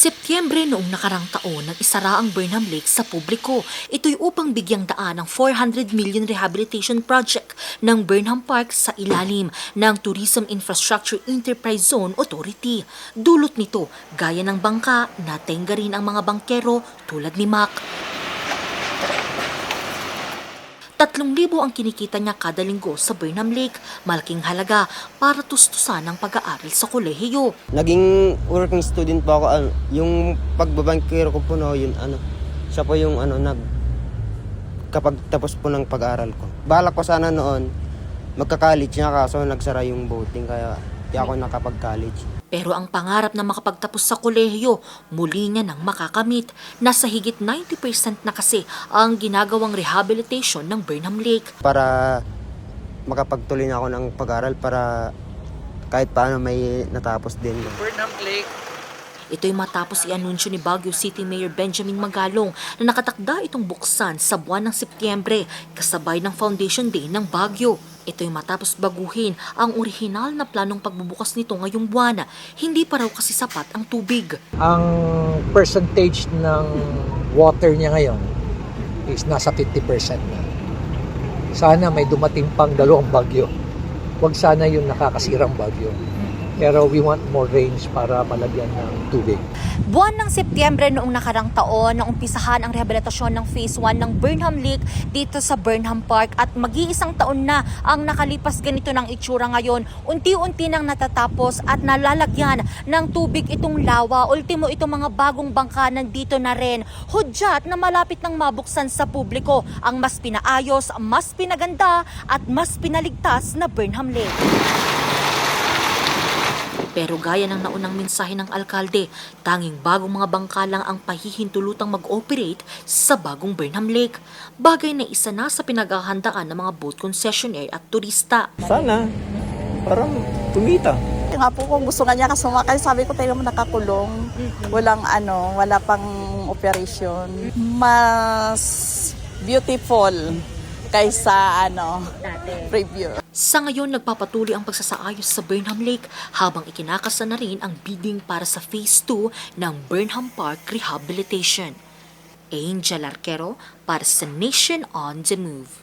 Setyembre noong nakarang taon nang isara ang Burnham Lake sa publiko. Ito'y upang bigyang daan ang 400 million rehabilitation project ng Burnham Park sa ilalim ng Tourism Infrastructure Enterprise Zone Authority. Dulot nito, gaya ng bangka, natenga rin ang mga bangkero tulad ni Mac. 3,000 ang kinikita niya kada linggo sa Burnham Lake, malaking halaga para tustusan ang pag-aaral sa kolehiyo. Naging working student po ako. Yung pagbabangkero ko po, siya po yung kapag tapos po ng pag-aaral ko. Balak ko sana noon, magka-college niya kaso nagsara yung voting kaya di ako nakapag-college. Pero ang pangarap na makapagtapos sa kolehiyo, muli niya nang makakamit. Nasa higit 90% na kasi ang ginagawang rehabilitation ng Burnham Lake. Para makapagtuloy na ako ng pag-aaral para kahit paano may natapos din. Burnham Lake. Ito'y matapos i-anunsyo ni Baguio City Mayor Benjamin Magalong na nakatakda itong buksan sa buwan ng Setyembre kasabay ng Foundation Day ng Baguio. Ito'y matapos baguhin ang orihinal na planong pagbubukas nito ngayong buwan. Hindi pa raw kasi sapat ang tubig. Ang percentage ng water niya ngayon is nasa 50% na. Sana may dumating pang 2 bagyo. Huwag sana yung nakakasirang bagyo. Pero we want more rains para malagyan ng tubig. Buwan ng Setyembre noong nakarang taon nang umpisahan ang rehabilitasyon ng Phase 1 ng Burnham Lake dito sa Burnham Park at mag-iisang taon na ang nakalipas ganito ng itsura ngayon. Unti-unti nang natatapos at nalalagyan ng tubig itong lawa. Ultimo itong mga bagong bangka nandito na rin. Hudyat na malapit nang mabuksan sa publiko ang mas pinaayos, mas pinaganda at mas pinaligtas na Burnham Lake. Pero gaya ng naunang mensahe ng alkalde, tanging bagong mga bangka lang ang pahihintulutang mag-operate sa bagong Burnham Lake. Bagay na isa na sa pinaghahandaan ng mga boat concessionaire at turista. Sana, parang kumita. Nga po kung gusto nga niya kasumakay, sabi ko tayo nakakulong. Wala pang operation. Mas beautiful kaysa preview. Sa ngayon, nagpapatuloy ang pagsasaayos sa Burnham Lake habang ikinakasa na rin ang bidding para sa Phase 2 ng Burnham Park Rehabilitation. Angel Arquero para sa Nation on the Move.